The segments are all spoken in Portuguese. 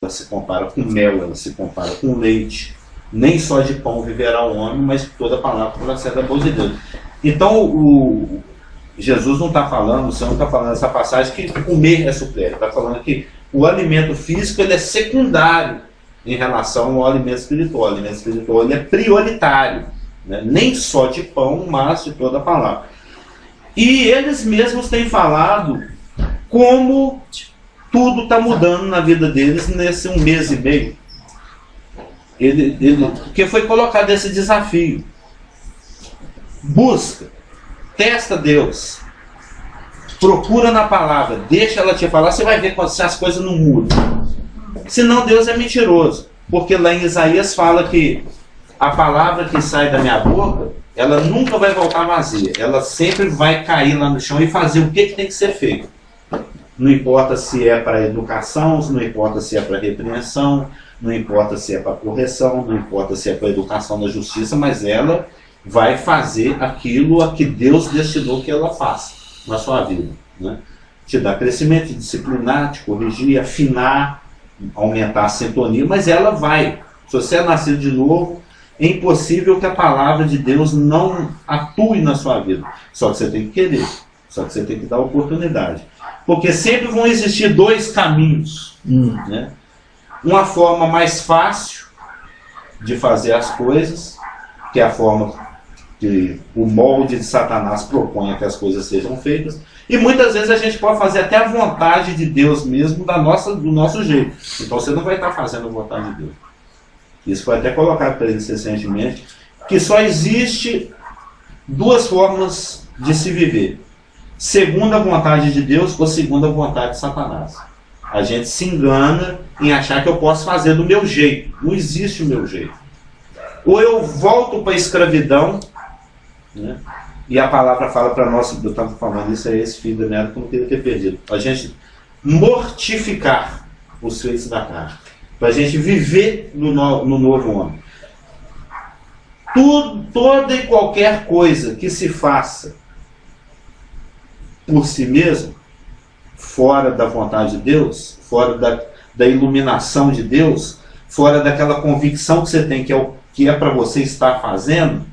ela se compara com mel, ela se compara com leite. Nem só de pão viverá o homem, mas toda palavra que procede da boca de Deus. Então, Jesus não está falando, o Senhor não está falando nessa passagem que comer é supérfluo. Está falando que o alimento físico ele é secundário em relação ao alimento espiritual. O alimento espiritual ele é prioritário, né? Nem só de pão, mas de toda a palavra. E eles mesmos têm falado como tudo está mudando na vida deles nesse 1 mês e meio. Porque foi colocado esse desafio. Busca, testa Deus, procura na palavra, deixa ela te falar, você vai ver se as coisas não mudam. Senão Deus é mentiroso. Porque lá em Isaías fala que a palavra que sai da minha boca, ela nunca vai voltar vazia. Ela sempre vai cair lá no chão e fazer o que tem que ser feito. Não importa se é para educação, não importa se é para repreensão, não importa se é para correção, não importa se é para educação da justiça, mas ela vai fazer aquilo a que Deus destinou que ela faça na sua vida, né? Te dar crescimento, te disciplinar, te corrigir, afinar, aumentar a sintonia, mas ela vai. Se você é nascido de novo, é impossível que a palavra de Deus não atue na sua vida. Só que você tem que querer, só que você tem que dar oportunidade. Porque sempre vão existir dois caminhos, né? Uma forma mais fácil de fazer as coisas, que é a forma que o molde de Satanás propõe que as coisas sejam feitas, e muitas vezes a gente pode fazer até a vontade de Deus mesmo do nosso jeito. Então você não vai estar fazendo a vontade de Deus. Isso foi até colocado para eles recentemente, que só existe duas formas de se viver: segundo a vontade de Deus ou segundo a vontade de Satanás. A gente se engana em achar que eu posso fazer do meu jeito. Não existe o meu jeito. Ou eu volto para a escravidão, né? E a palavra fala para nós, eu estava falando isso, é esse filho da merda que eu não queria ter perdido. A gente mortificar os feitos da carne. Para a gente viver no novo homem. Toda e qualquer coisa que se faça por si mesmo, fora da vontade de Deus, fora da iluminação de Deus, fora daquela convicção que você tem que é para você estar fazendo,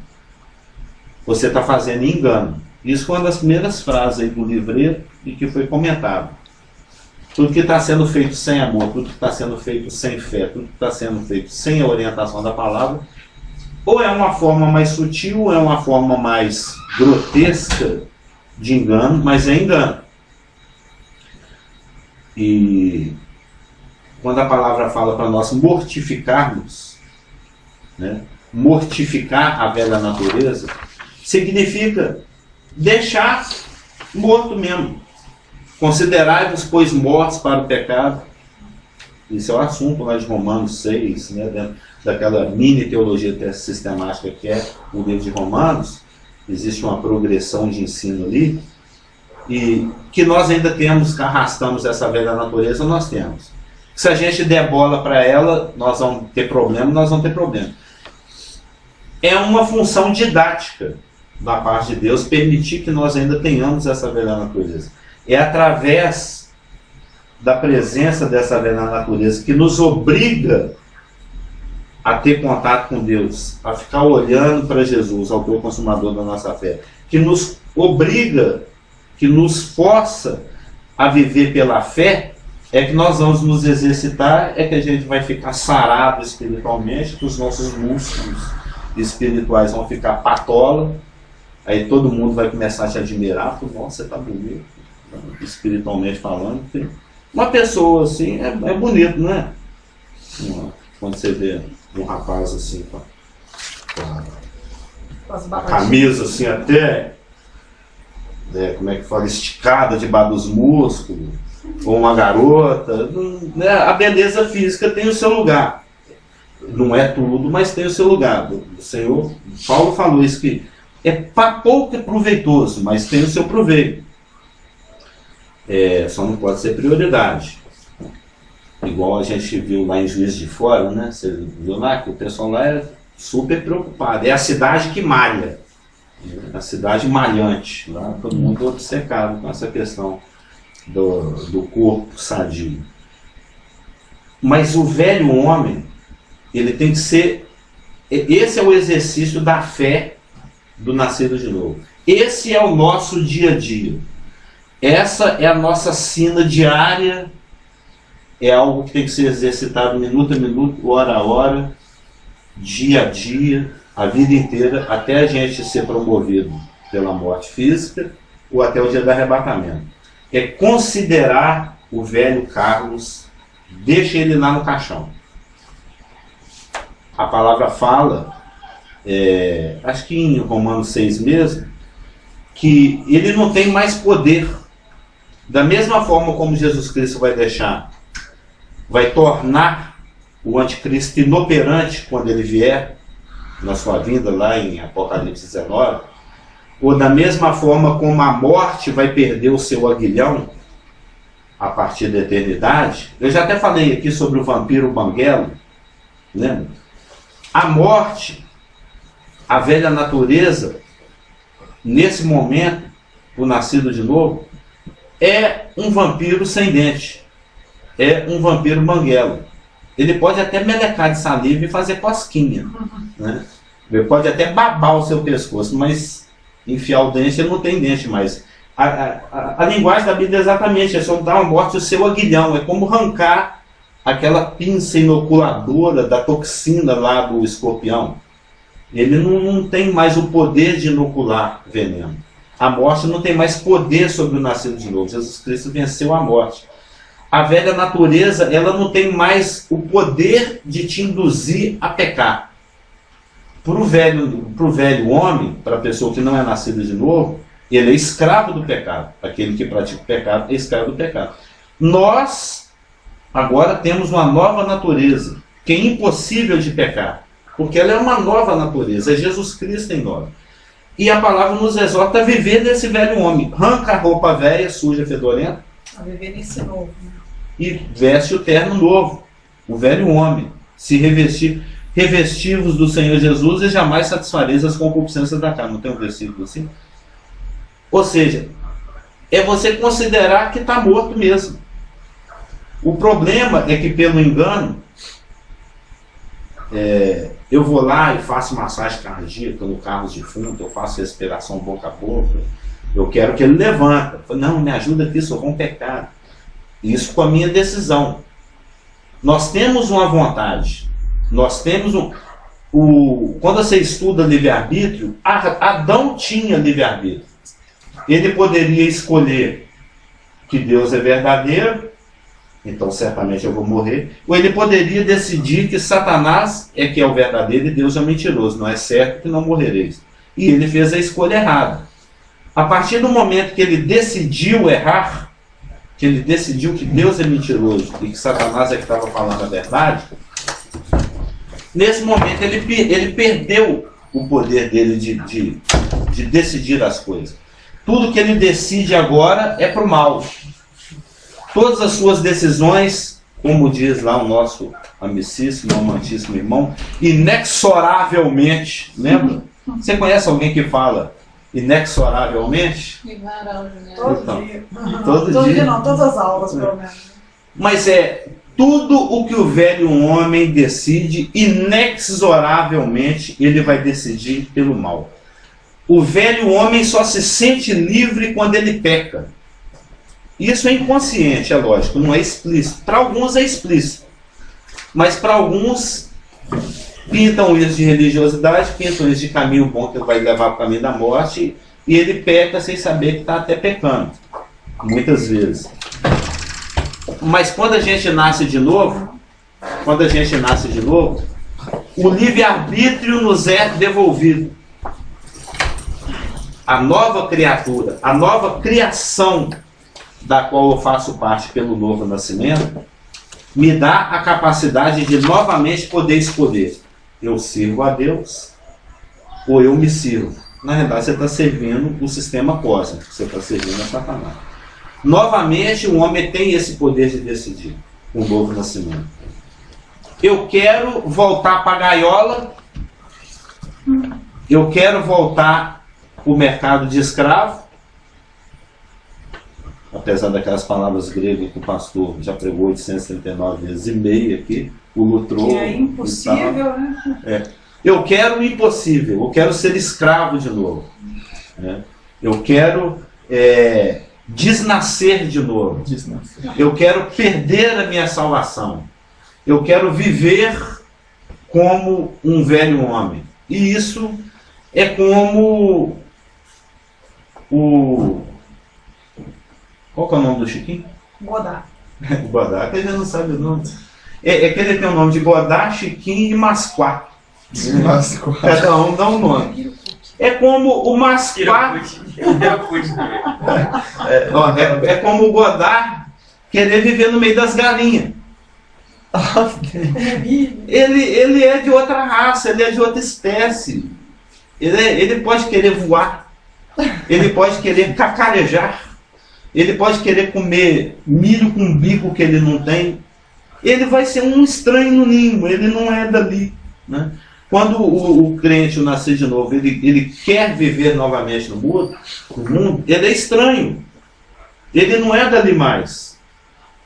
você está fazendo engano. Isso foi uma das primeiras frases aí do livreto e que foi comentado. Tudo que está sendo feito sem amor, tudo que está sendo feito sem fé, tudo que está sendo feito sem a orientação da palavra, ou é uma forma mais sutil, ou é uma forma mais grotesca de engano, mas é engano. E quando a palavra fala para nós mortificarmos, né, mortificar a velha natureza, significa deixar morto mesmo. Considerai-vos, pois, mortos para o pecado. Isso é o assunto lá de Romanos 6, né, dentro daquela mini teologia sistemática que é o livro de Romanos. Existe uma progressão de ensino ali, e que nós ainda temos, que arrastamos essa velha natureza, nós temos. Se a gente der bola para ela, nós vamos ter problema, nós vamos ter problema. É uma função didática da parte de Deus permitir que nós ainda tenhamos essa velha natureza. É através da presença dessa velha natureza que nos obriga a ter contato com Deus, a ficar olhando para Jesus, autor consumador da nossa fé, que nos obriga, que nos força a viver pela fé, é que nós vamos nos exercitar, é que a gente vai ficar sarado espiritualmente, que os nossos músculos espirituais vão ficar patola, aí todo mundo vai começar a te admirar, porque, nossa, você está bonito, espiritualmente falando. Uma pessoa assim é bonito, não é? Quando você vê um rapaz assim com a camisa assim até, como é que fala, esticada debaixo dos músculos, ou uma garota, né? A beleza física tem o seu lugar. Não é tudo, mas tem o seu lugar. O Senhor, Paulo falou isso, que é pouco proveitoso, mas tem o seu proveito. Só não pode ser prioridade. Igual a gente viu lá em Juiz de Fora, né? Você viu lá que o pessoal lá é super preocupado. É a cidade que malha. A cidade malhante. Lá todo mundo obcecado com essa questão do corpo sadio. Mas o velho homem, ele tem que ser... Esse é o exercício da fé do nascido de novo. Esse é o nosso dia a dia. Essa é a nossa sina diária. É algo que tem que ser exercitado minuto a minuto, hora a hora, dia a dia, a vida inteira, até a gente ser promovido pela morte física ou até o dia do arrebatamento. É considerar o velho Carlos, deixa ele lá no caixão. A palavra fala, acho que em Romanos 6 mesmo, que ele não tem mais poder. Da mesma forma como Jesus Cristo vai tornar o anticristo inoperante quando ele vier, na sua vinda lá em Apocalipse 19, ou da mesma forma como a morte vai perder o seu aguilhão a partir da eternidade. Eu já até falei aqui sobre o vampiro Banguelo, lembra? A morte, a velha natureza, nesse momento, o nascido de novo, é um vampiro sem dente. É um vampiro banguelo. Ele pode até melecar de saliva e fazer cosquinha. Né? Ele pode até babar o seu pescoço, mas enfiar o dente, ele não tem dente mais. A linguagem da Bíblia é exatamente, é só dar uma morte ao seu aguilhão. É como arrancar aquela pinça inoculadora da toxina lá do escorpião. Ele não tem mais o poder de inocular veneno. A morte não tem mais poder sobre o nascido de novo. Jesus Cristo venceu a morte. A velha natureza, ela não tem mais o poder de te induzir a pecar. Para o velho homem, para a pessoa que não é nascida de novo, ele é escravo do pecado. Aquele que pratica o pecado é escravo do pecado. Nós, agora, temos uma nova natureza, que é impossível de pecar. Porque ela é uma nova natureza, é Jesus Cristo em nós. E a palavra nos exorta a viver nesse velho homem. Arranca a roupa velha, suja, fedorenta. A viver nesse novo. E veste o terno novo, o velho homem. Se revestir, revestivos do Senhor Jesus e jamais satisfareis as concupiscências da carne. Não tem um versículo assim? Ou seja, é você considerar que está morto mesmo. O problema é que pelo engano, eu vou lá e faço massagem cardíaca no carro defunto, eu faço respiração boca a boca, eu quero que ele levanta. Não, me ajuda aqui, sou com pecado. Isso com a minha decisão. Nós temos uma vontade. Nós temos quando você estuda livre-arbítrio, Adão tinha livre-arbítrio. Ele poderia escolher que Deus é verdadeiro, então certamente eu vou morrer. Ou ele poderia decidir que Satanás é que é o verdadeiro e Deus é o mentiroso. Não é certo que não morrereis. E ele fez a escolha errada. A partir do momento que ele decidiu errar, que ele decidiu que Deus é mentiroso e que Satanás é que estava falando a verdade, nesse momento ele perdeu o poder dele de decidir as coisas. Tudo que ele decide agora é para o mal. Todas as suas decisões, como diz lá o nosso amicíssimo, amantíssimo irmão, inexoravelmente, lembra? Você conhece alguém que fala inexoravelmente? Todo dia. Todo dia Não, todas as aulas, pelo menos. Mas tudo o que o velho homem decide, inexoravelmente, ele vai decidir pelo mal. O velho homem só se sente livre quando ele peca. Isso é inconsciente, é lógico, não é explícito. Para alguns é explícito. Mas para alguns pintam isso de religiosidade, pintam isso de caminho bom que vai levar para o caminho da morte, e ele peca sem saber que está até pecando. Muitas vezes. Mas quando a gente nasce de novo, o livre-arbítrio nos é devolvido. A nova criatura, a nova criação da qual eu faço parte pelo novo nascimento, me dá a capacidade de novamente poder escolher. Eu sirvo a Deus ou eu me sirvo. Na realidade, você está servindo o sistema cósmico, você está servindo a Satanás. Novamente, o homem tem esse poder de decidir um novo nascimento. Eu quero voltar para a gaiola, eu quero voltar para o mercado de escravo, apesar daquelas palavras gregas que o pastor já pregou 839 vezes e meia aqui, o lutrou. Que é impossível, né? Eu quero o impossível, eu quero ser escravo de novo. Né? Eu quero desnascer de novo. Eu quero perder a minha salvação. Eu quero viver como um velho homem. E isso é como o... Qual que é o nome do Chiquinho? Godard. Godard, ele não sabe o nome. É que ele tem o nome de Godard, Chiquinho e Masquat. Cada um dá um nome. É como o Masquat. É como o Godard querer viver no meio das galinhas. Ele é de outra raça, ele é de outra espécie. Ele pode querer voar, ele pode querer cacarejar, ele pode querer comer milho com bico que ele não tem. Ele vai ser um estranho no ninho, ele não é dali. Né? Quando o crente, o nascer de novo, ele quer viver novamente no mundo, ele é estranho. Ele não é dali mais.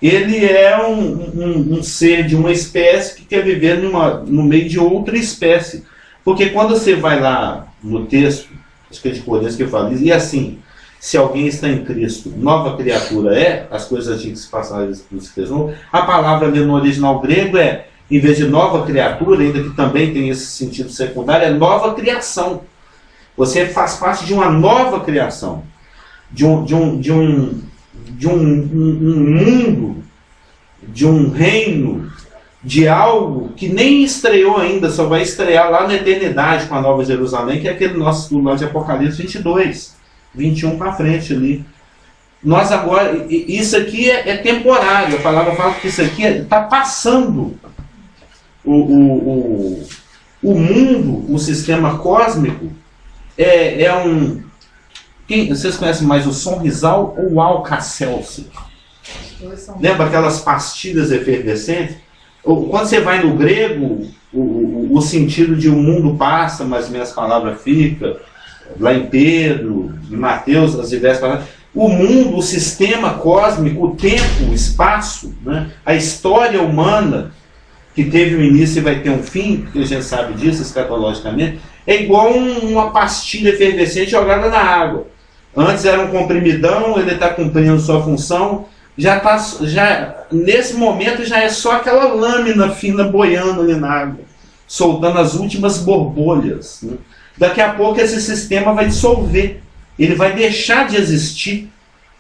Ele é um ser de uma espécie que quer viver no meio de outra espécie. Porque quando você vai lá no texto, acho que é de Coríntios que fala, e assim, se alguém está em Cristo, nova criatura é, as coisas antigas se passaram, a palavra ali no original grego em vez de nova criatura, ainda que também tem esse sentido secundário, é nova criação. Você faz parte de uma nova criação, de um mundo, de um reino, de algo que nem estreou ainda, só vai estrear lá na eternidade com a Nova Jerusalém, que é aquele nosso estudo lá de Apocalipse 22, 21 para frente ali. Nós agora, isso aqui é temporário, a palavra fala que isso aqui está passando. O mundo, o sistema cósmico, vocês conhecem mais o Sonrisal ou o Alka-Seltzer? Lembra aquelas pastilhas efervescentes? Quando você vai no grego, o sentido de o mundo passa, mas minhas palavras ficam. Lá em Pedro, em Mateus, as diversas palavras. O mundo, o sistema cósmico, o tempo, o espaço, né? A história humana, que teve um início e vai ter um fim, porque a gente sabe disso escatologicamente, é igual uma pastilha efervescente jogada na água. Antes era um comprimidão, ele está cumprindo sua função, nesse momento já é só aquela lâmina fina boiando ali na água, soltando as últimas borbolhas. Né? Daqui a pouco esse sistema vai dissolver, ele vai deixar de existir.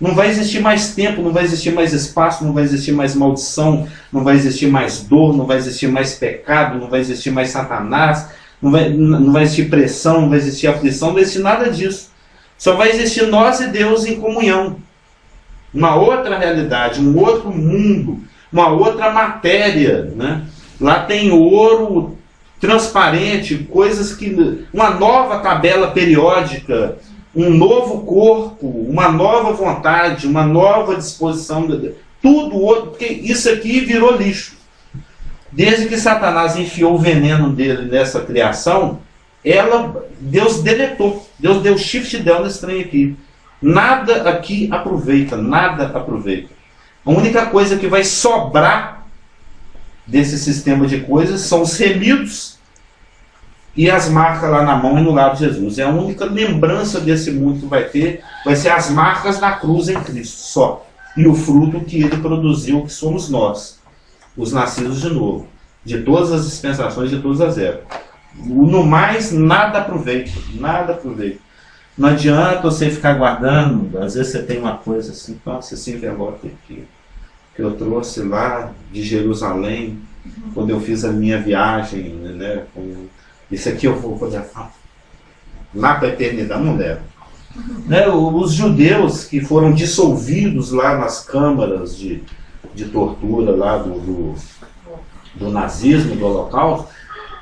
Não vai existir mais tempo, não vai existir mais espaço, não vai existir mais maldição, não vai existir mais dor, não vai existir mais pecado, não vai existir mais Satanás, não vai existir pressão, não vai existir aflição, não vai existir nada disso. Só vai existir nós e Deus em comunhão. Uma outra realidade, um outro mundo, uma outra matéria. Né? Lá tem ouro transparente, coisas que... uma nova tabela periódica, um novo corpo, uma nova vontade, uma nova disposição, tudo outro, porque isso aqui virou lixo. Desde que Satanás enfiou o veneno dele nessa criação, Deus deletou, Deus deu shift down nesse trem aqui. Nada aqui aproveita, nada aproveita. A única coisa que vai sobrar desse sistema de coisas são os remidos e as marcas lá na mão e no lado de Jesus. É a única lembrança desse mundo que vai ser as marcas da cruz em Cristo, só. E o fruto que ele produziu, que somos nós, os nascidos de novo, de todas as dispensações, de todas as épocas. No mais, nada aproveita, nada aproveita. Não adianta você ficar guardando, às vezes você tem uma coisa assim, nossa, esse envelope aqui, que eu trouxe lá de Jerusalém, quando eu fiz a minha viagem, né, isso aqui eu vou levar lá para a eternidade, não leva. Né, os judeus que foram dissolvidos lá nas câmaras de tortura lá do nazismo, do Holocausto,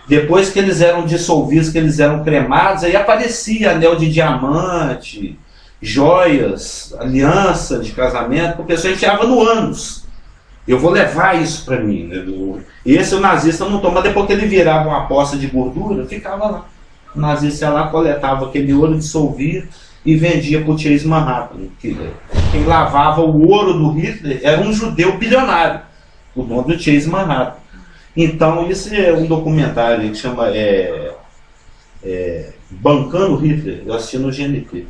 depois que eles eram dissolvidos, que eles eram cremados, aí aparecia anel de diamante, joias, aliança de casamento, que o pessoal enfiava no ânus. Eu vou levar isso para mim. Né? Esse o nazista não toma, depois que ele virava uma poça de gordura, ficava lá. O nazista ia lá, coletava aquele ouro dissolvido, e vendia para o Chase Manhattan. Quem lavava o ouro do Hitler era um judeu bilionário, o dono do Chase Manhattan. Então, isso é um documentário que chama Bancando Hitler, eu assisti no GNT.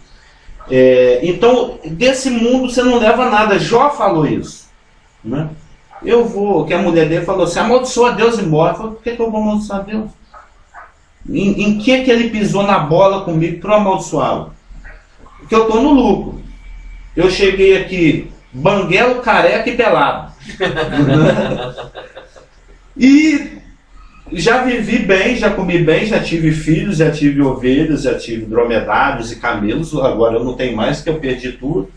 Então, desse mundo você não leva nada. Jó falou isso, né? Que a mulher dele falou assim: amaldiçoa Deus e morre. Eu falei: por que eu vou amaldiçoar Deus? Em que ele pisou na bola comigo para amaldiçoá-lo? Porque eu estou no lucro. Eu cheguei aqui banguelo, careca e pelado. E já vivi bem, já comi bem, já tive filhos, já tive ovelhas, já tive dromedários e camelos. Agora eu não tenho mais, porque eu perdi tudo.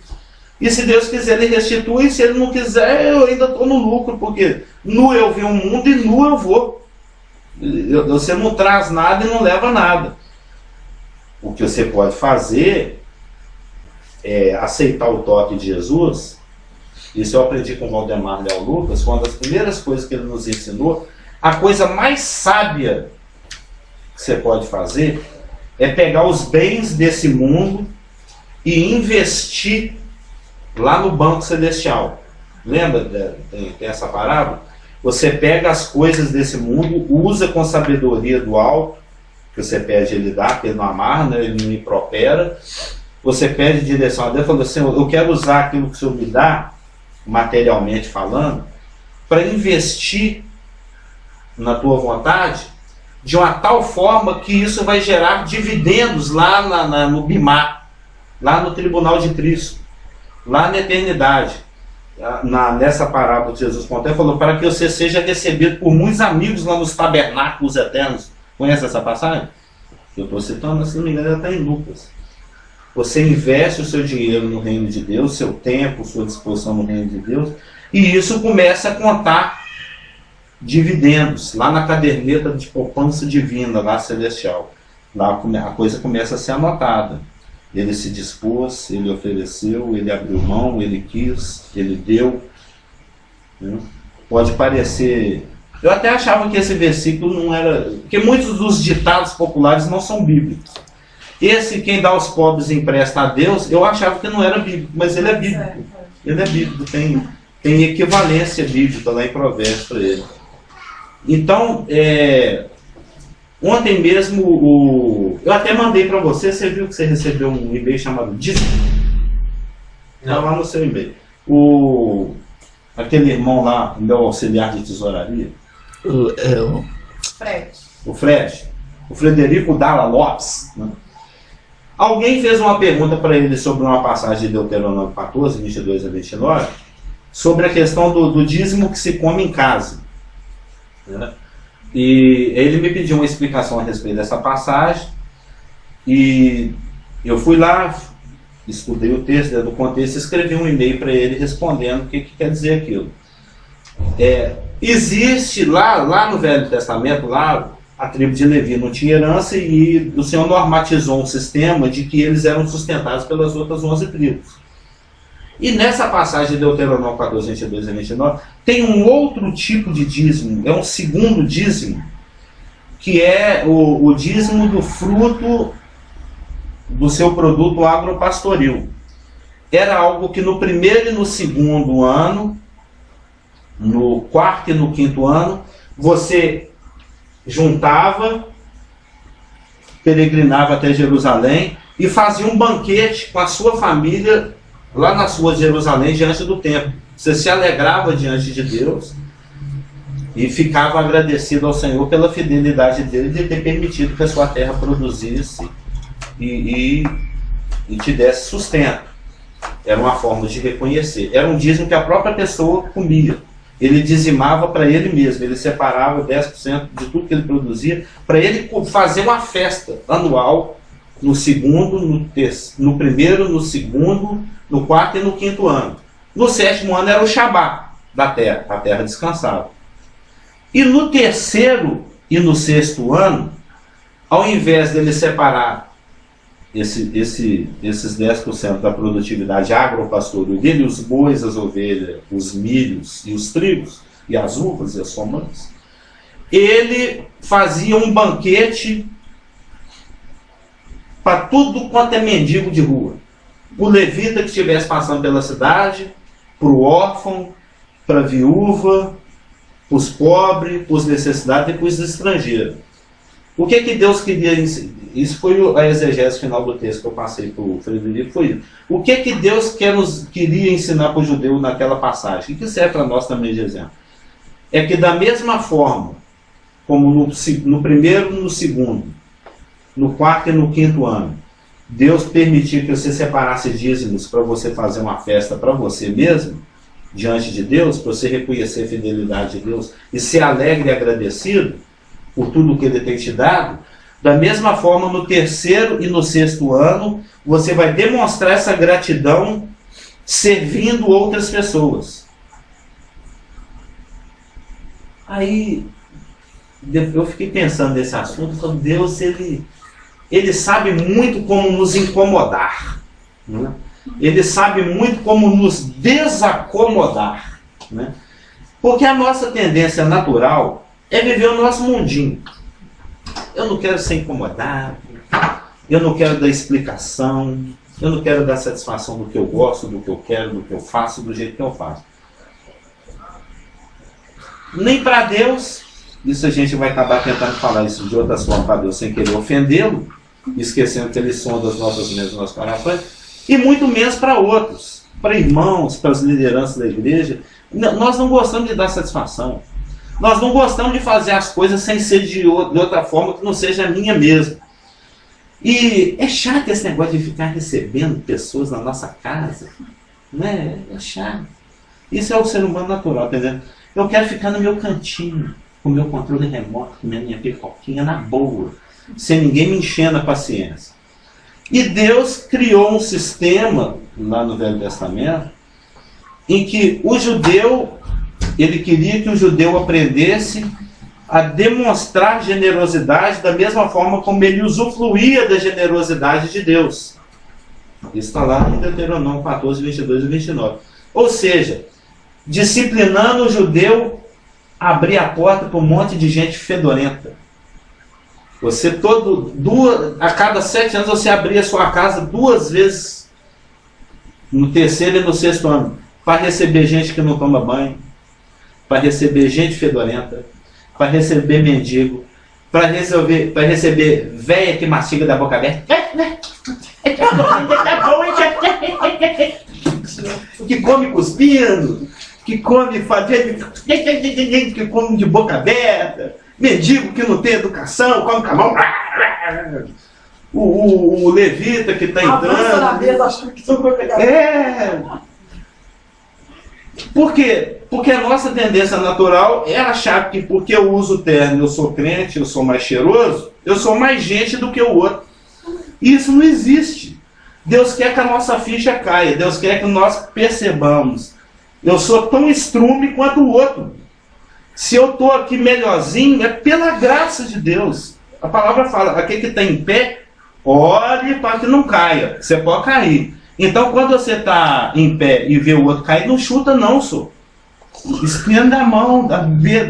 E se Deus quiser, Ele restitui. Se Ele não quiser, eu ainda estou no lucro, porque nu eu vi o mundo e nu eu vou. Você não traz nada e não leva nada. O que você pode fazer é aceitar o toque de Jesus. Isso eu aprendi com o Valdemar Léo Lucas. Foi uma das primeiras coisas que ele nos ensinou. A coisa mais sábia que você pode fazer é pegar os bens desse mundo e investir lá no Banco Celestial. Lembra? Tem essa parábola? Você pega as coisas desse mundo, usa com sabedoria do alto, que você pede Ele dar, que Ele não amarra, né? Ele não impropera. Você pede direção a Deus, fala assim: eu quero usar aquilo que o Senhor me dá, materialmente falando, para investir na tua vontade, de uma tal forma que isso vai gerar dividendos lá no Bimar, lá no Tribunal de Cristo, lá na eternidade. Nessa parábola que Jesus contou, ele falou: para que você seja recebido por muitos amigos lá nos tabernáculos eternos. Conhece essa passagem? Eu estou citando, se não me engano, ela está em Lucas. Você investe o seu dinheiro no reino de Deus, seu tempo, sua disposição no reino de Deus, e isso começa a contar dividendos lá na caderneta de poupança divina, lá celestial. Lá a coisa começa a ser anotada. Ele se dispôs, ele ofereceu, ele abriu mão, ele quis, ele deu. Né? Pode parecer... Eu até achava que esse versículo não era... Porque muitos dos ditados populares não são bíblicos. Esse, quem dá aos pobres empresta a Deus, eu achava que não era bíblico, mas ele é bíblico. Ele é bíblico, tem equivalência bíblica lá em Provérbios para ele. Então, ontem mesmo, eu até mandei para você viu que você recebeu um e-mail chamado Dízimo? Está lá no seu e-mail. Aquele irmão lá, meu auxiliar de tesouraria. O Fred. O Frederico Dalla Lopes. Né? Alguém fez uma pergunta para ele sobre uma passagem de Deuteronômio 14, 22 a 29, sobre a questão do dízimo que se come em casa. Né? E ele me pediu uma explicação a respeito dessa passagem, e eu fui lá, estudei o texto, do contexto, e escrevi um e-mail para ele respondendo o que quer dizer aquilo. Existe lá no Velho Testamento, lá a tribo de Levi não tinha herança, e o Senhor normatizou um sistema de que eles eram sustentados pelas outras 11 tribos. E nessa passagem de Deuteronômio 14, 22 e 29, tem um outro tipo de dízimo, é um segundo dízimo, que é o dízimo do fruto do seu produto agropastoril. Era algo que no primeiro e no segundo ano, no quarto e no quinto ano, você juntava, peregrinava até Jerusalém e fazia um banquete com a sua família lá na sua Jerusalém, diante do templo. Você se alegrava diante de Deus e ficava agradecido ao Senhor pela fidelidade dele de ter permitido que a sua terra produzisse e te desse sustento. Era uma forma de reconhecer. Era um dízimo que a própria pessoa comia. Ele dizimava para ele mesmo, ele separava 10% de tudo que ele produzia para ele fazer uma festa anual no segundo, no primeiro, no segundo, no quarto e no quinto ano. No sétimo ano era o Shabá da terra, a terra descansava. E no terceiro e no sexto ano, ao invés dele separar esses 10% da produtividade agropastoril dele, os bois, as ovelhas, os milhos e os trigos, e as uvas e as romãs, ele fazia um banquete para tudo quanto é mendigo de rua. O levita que estivesse passando pela cidade, para o órfão, para a viúva, para os pobres, para os necessitados e para os estrangeiros. O que Deus queria ensinar? Isso foi a exegese final do texto que eu passei para o Frederico. Foi isso. O que Deus queria ensinar para o judeu naquela passagem? E que serve para nós também de exemplo? É que da mesma forma, como no primeiro, no segundo, no quarto e no quinto ano, Deus permitiu que você separasse dízimos para você fazer uma festa para você mesmo, diante de Deus, para você reconhecer a fidelidade de Deus e ser alegre e agradecido por tudo que Ele tem te dado. Da mesma forma, no terceiro e no sexto ano, você vai demonstrar essa gratidão servindo outras pessoas. Aí, eu fiquei pensando nesse assunto, falando, Deus, Ele sabe muito como nos incomodar, né? Ele sabe muito como nos desacomodar, né? Porque a nossa tendência natural é viver o nosso mundinho. Eu não quero ser incomodado, eu não quero dar explicação, eu não quero dar satisfação do que eu gosto, do que eu quero, do que eu faço, do jeito que eu faço. Nem para Deus, isso a gente vai acabar tentando falar isso de outras formas para Deus sem querer ofendê-lo, esquecendo que Ele sonda as nossas mentes, os nossos corações, e muito menos para outros, para irmãos, para as lideranças da igreja. Nós não gostamos de dar satisfação. Nós não gostamos de fazer as coisas sem ser de outra forma que não seja a minha mesmo. E é chato esse negócio de ficar recebendo pessoas na nossa casa. Né? É chato. Isso é o ser humano natural, entendeu? Eu quero ficar no meu cantinho, com o meu controle remoto, comendo minha pipoquinha na boa, sem ninguém me enchendo a paciência. E Deus criou um sistema, lá no Velho Testamento, em que o judeu, Ele queria que o judeu aprendesse a demonstrar generosidade da mesma forma como ele usufruía da generosidade de Deus. Isso está lá em Deuteronômio 14, 22 e 29. Ou seja, disciplinando o judeu a abrir a porta para um monte de gente fedorenta. Você a cada 7 anos você abria a sua casa 2 vezes, no terceiro e no sexto ano, para receber gente que não toma banho, para receber gente fedorenta, para receber mendigo, para receber véia que mastiga da boca aberta, que come cuspindo, que come que come de boca aberta, mendigo que não tem educação, come com a mão. O levita que está entrando. Na mesa, achando que só vai pegar. Por quê? Porque a nossa tendência natural é achar que porque eu uso terno, eu sou crente, eu sou mais cheiroso, eu sou mais gente do que o outro. Isso não existe. Deus quer que a nossa ficha caia. Deus quer que nós percebamos. Eu sou tão estrume quanto o outro. Se eu estou aqui melhorzinho, é pela graça de Deus. A palavra fala, aquele que está em pé, ore para que não caia. Você pode cair. Então, quando você está em pé e vê o outro cair, não chuta não, senhor. Estenda a mão,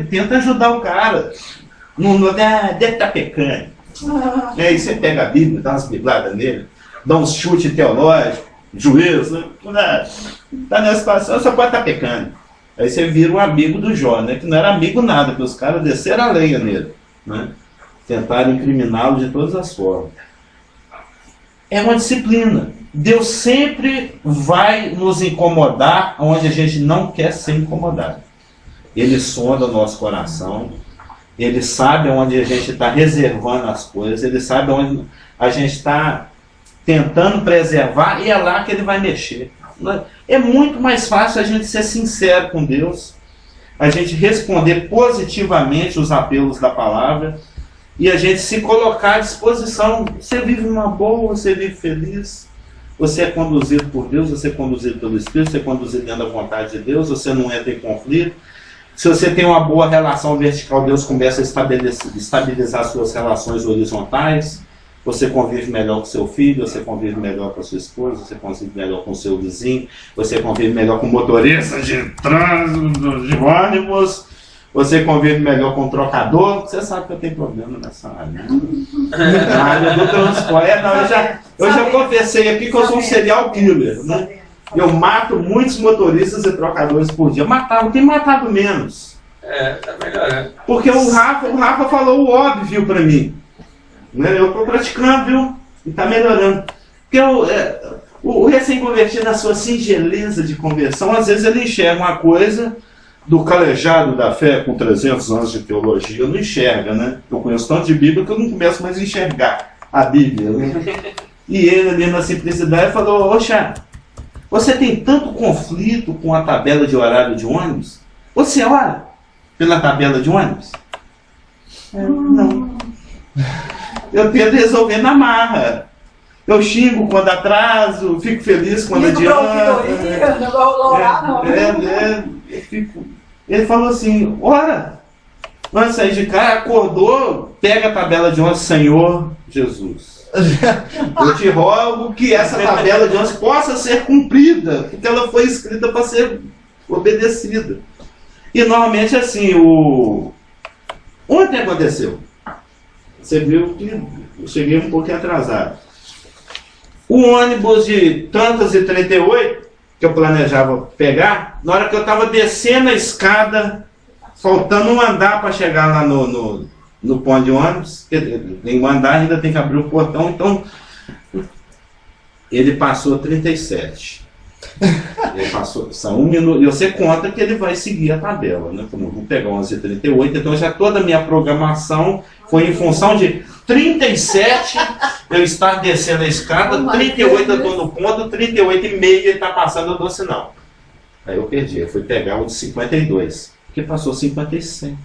tenta ajudar o cara. Não deve estar pecando. Aí você pega a Bíblia, dá umas bibladas nele, dá uns chutes teológicos, juízo. Está nessa situação, você pode estar pecando. Aí você vira um amigo do Jó, né? Que não era amigo nada, porque os caras desceram a lenha nele, né? Tentaram incriminá-lo de todas as formas. É uma disciplina. Deus sempre vai nos incomodar onde a gente não quer ser incomodado. Ele sonda o nosso coração, Ele sabe onde a gente está reservando as coisas, Ele sabe onde a gente está tentando preservar, e é lá que Ele vai mexer. É muito mais fácil a gente ser sincero com Deus, a gente responder positivamente os apelos da palavra, e a gente se colocar à disposição. Você vive uma boa, você vive feliz, você é conduzido por Deus, você é conduzido pelo Espírito, você é conduzido dentro da vontade de Deus, você não entra em conflito. Se você tem uma boa relação vertical, Deus começa a estabilizar suas relações horizontais. Você convive melhor com seu filho, você convive melhor com a sua esposa, você convive melhor com o seu vizinho, você convive melhor com motoristas de trânsito, de ônibus, você convive melhor com o trocador, você sabe que eu tenho problema nessa área. Né? Na área do transporte. Eu já confessei aqui que eu sou um serial killer. Né? Eu mato muitos motoristas e trocadores por dia. Matava, tem matado menos. Tá melhorando. Porque o Rafa falou o óbvio pra mim. Né? Eu tô praticando, viu? E tá melhorando. Porque o recém-convertido, na sua singeleza de conversão, às vezes ele enxerga uma coisa do calejado da fé com 300 anos de teologia, não enxerga, né? Eu conheço tanto de Bíblia que eu não começo mais a enxergar a Bíblia. Né? E ele ali na simplicidade falou, Oxa, você tem tanto conflito com a tabela de horário de ônibus? Você ora pela tabela de ônibus? Não. Eu tento resolver na marra. Eu xingo quando atraso, fico feliz quando adianta. Ele falou assim, ora, antes de sair de casa, acordou, pega a tabela de ônibus, Senhor Jesus. Eu te rogo que essa tabela de ônibus possa ser cumprida, porque ela foi escrita para ser obedecida. E normalmente assim, ontem aconteceu. Você viu que eu cheguei um pouquinho atrasado. O ônibus de tantas e 38, que eu planejava pegar, na hora que eu estava descendo a escada, faltando um andar para chegar lá no ponto de ônibus, em um andar ainda tem que abrir o portão, então ele passou 37. Ele passou, são 1 minuto, e você conta que ele vai seguir a tabela, né? Como eu vou pegar 11h38, então já toda a minha programação foi em função de 37 eu estar descendo a escada, 38 eu estou no ponto, 38 e meio ele está passando, eu dou sinal. Aí eu perdi, eu fui pegar o de 52, porque passou 57.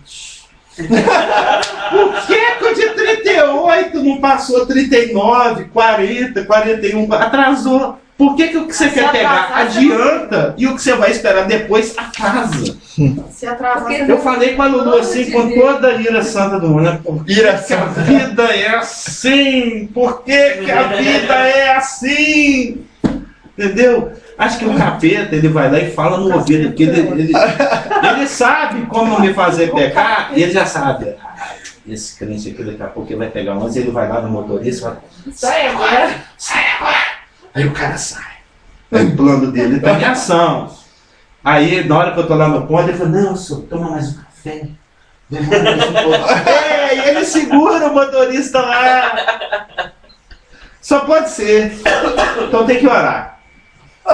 Por que o de 38 não passou 39, 40, 41, atrasou? Por que o que você quer pegar adianta e o que você vai esperar depois atrasa? Se atrasar, eu falei com a Lulu assim, com toda a ira santa do mundo, né? Por que a vida é assim? Por que a vida é assim? Entendeu? Acho que o capeta, ele vai lá e fala no ouvido, porque ele sabe como me fazer pecar, e ele já sabe. Esse crente aqui daqui a pouco ele vai pegar 11, ele vai lá no motorista e fala, sai agora, sai agora. Aí o cara sai. Aí o plano dele está em ação. Aí, na hora que eu estou lá no ponto, ele fala, não, senhor, toma mais um café. Demora mais um pouco. E ele segura o motorista lá. Só pode ser. Então tem que orar.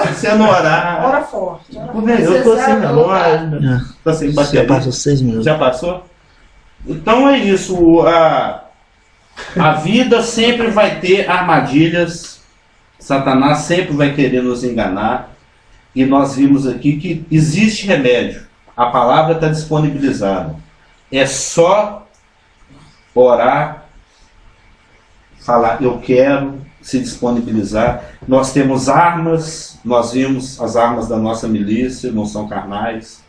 Se você não orar... Ora forte. Eu estou sem memória. Estou sem bateria. Já passou 6 minutos. Já passou? Então é isso. A vida sempre vai ter armadilhas. Satanás sempre vai querer nos enganar. E nós vimos aqui que existe remédio. A palavra está disponibilizada. É só orar, falar, eu quero, se disponibilizar. Nós temos armas, nós vimos as armas da nossa milícia, não são carnais.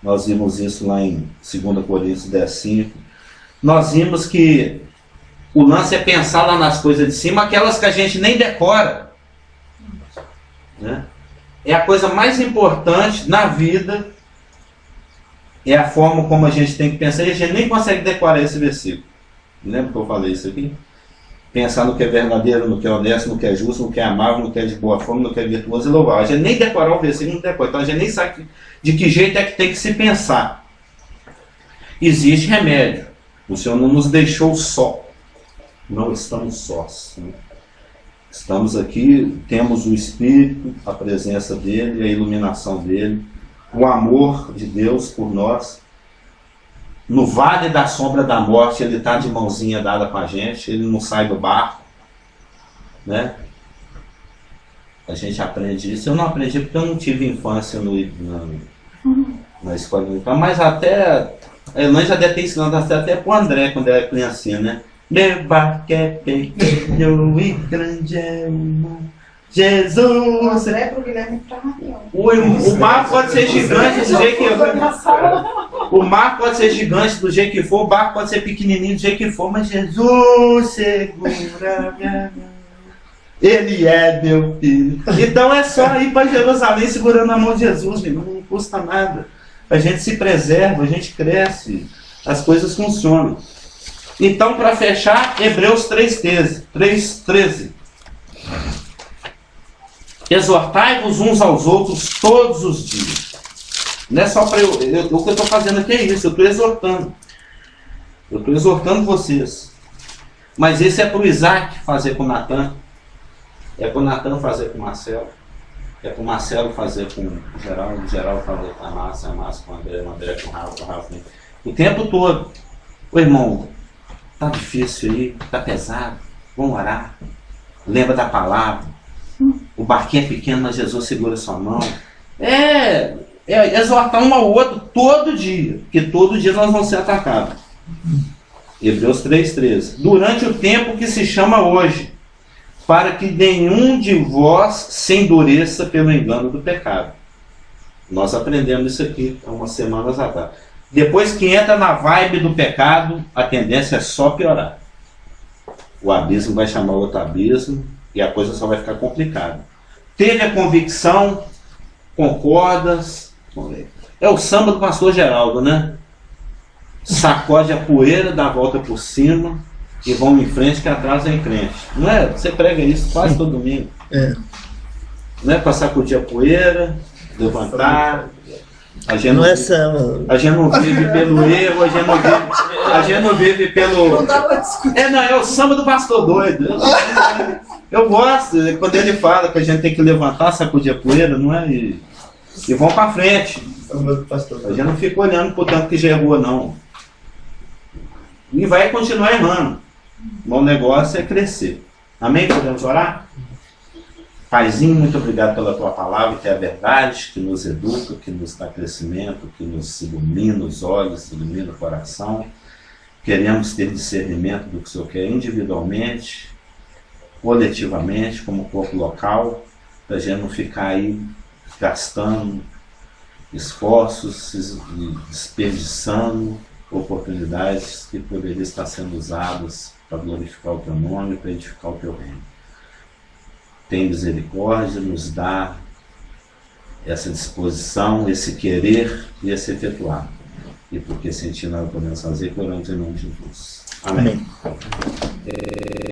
Nós vimos isso lá em 2 Coríntios 10:5. Nós vimos que o lance é pensar lá nas coisas de cima, aquelas que a gente nem decora. Né? É a coisa mais importante na vida, é a forma como a gente tem que pensar, e a gente nem consegue decorar esse versículo. Lembra que eu falei isso aqui? Pensar no que é verdadeiro, no que é honesto, no que é justo, no que é amável, no que é de boa forma, no que é virtuoso e louvável. A gente nem decorar o versículo, não decora. Então a gente nem sabe de que jeito é que tem que se pensar. Existe remédio. O Senhor não nos deixou só. Não estamos sós. Né? Estamos aqui, temos o Espírito, a presença dEle, a iluminação dEle, o amor de Deus por nós. No vale da sombra da morte, Ele está de mãozinha dada com a gente, Ele não sai do barco. Né? A gente aprende isso. Eu não aprendi porque eu não tive infância na escola militar, mas até a Elaine já deve ter ensinado até para o André quando era criancinha, né? Meu barco é pequeno e grande é o mar. Jesus! O mar pode ser gigante do jeito que for. O mar pode ser gigante do jeito que for, o barco pode ser pequenininho do jeito que for, mas Jesus segura minha mão. Ele é meu filho. Então é só ir para Jerusalém segurando a mão de Jesus, meu irmão, não custa nada. a gente se preserva, a gente cresce, as coisas funcionam. Então, para fechar, Hebreus 3,13. Exortai-vos uns aos outros todos os dias. Não é só para o que eu estou fazendo aqui é isso, eu estou exortando. Eu estou exortando vocês. Mas esse é para o Isaac fazer com o Natan. É para o Natan fazer com o Marcelo. É para o Marcelo fazer com o Geraldo. O Geraldo fazer com a Márcia com o André com o Rafa. O tempo todo. Ô irmão, tá difícil aí, tá pesado. Vamos orar. Lembra da palavra. O barquinho é pequeno, mas Jesus segura sua mão. É exortar um ao outro todo dia. Porque todo dia nós vamos ser atacados. Hebreus 3,13. Durante o tempo que se chama hoje, para que nenhum de vós se endureça pelo engano do pecado. Nós aprendemos isso aqui há umas semanas atrás. Depois que entra na vibe do pecado, a tendência é só piorar. O abismo vai chamar outro abismo e a coisa só vai ficar complicada. Teve a convicção, concordas? É o samba do pastor Geraldo, né? Sacode a poeira, dá a volta por cima e vão em frente que atrás é em frente. Não é? Você prega isso quase todo domingo. Não é para sacudir a poeira, levantar. A gente não, a gente não vive pelo erro, a gente não vive pelo... Não dá pra discutir. É o samba do pastor doido. Eu gosto, quando ele fala que a gente tem que levantar, sacudir a poeira, não é? E vão para frente. A gente não fica olhando pro tanto que já errou, não. E vai continuar errando. O negócio é crescer. Amém? Podemos orar? Paizinho, muito obrigado pela tua palavra, que é a verdade, que nos educa, que nos dá crescimento, que nos ilumina os olhos, ilumina o coração. Queremos ter discernimento do que o Senhor quer individualmente, coletivamente, como corpo local, para a gente não ficar aí gastando esforços e desperdiçando oportunidades que poderiam estar sendo usadas para glorificar o teu nome, para edificar o teu reino. Tem misericórdia, nos dá essa disposição, esse querer e esse efetuar. E porque sentir nada podemos fazer, oramos em nome de Jesus. Amém.